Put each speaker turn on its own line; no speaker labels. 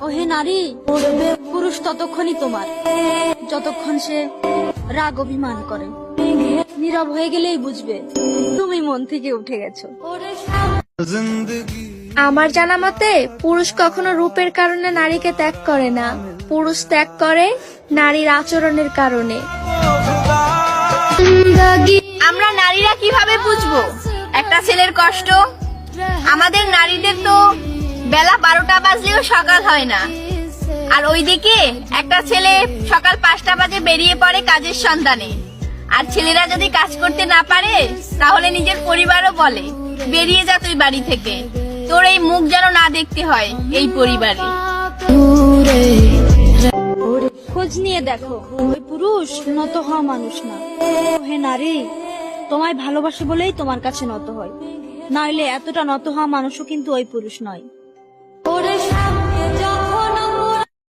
ও হে নারী, পুরুষ ততক্ষণই তোমার যতক্ষণ সে রাগ অভিমান করে। নীরব হয়ে গেলেই বুঝবে তুমি মন থেকে উঠে গেছো।
আমার জানা মতে পুরুষ কখনো রূপের কারণে নারীকে ত্যাগ করে না, পুরুষ ত্যাগ করে নারীর আচরণের কারণে।
আমরা নারীরা কিভাবে বুঝবো একটা ছেলের কষ্ট? আমাদের নারীদের তো বেলা 12টা বাজলেও সকাল হয় না, আর ওইদিকে একটা ছেলে সকাল 5টা বাজে বেরিয়ে পড়ে কাজের সন্ধানে। আর ছেলেরা যদি কাজ করতে না পারে তাহলে নিজের পরিবারও বলে বেরিয়ে যা তুই বাড়ি থেকে, তোর এই মুখ যেন না দেখতে হয় এই পরিবারে।
খোঁজ নিয়ে দেখো, ওই পুরুষ নত হওয়া মানুষ না। ও হে নারী, তোমায় ভালোবাসে বলেই তোমার কাছে নত হয়, নইলে এতটা নত হওয়া মানুষও কিন্তু ওই পুরুষ নয়।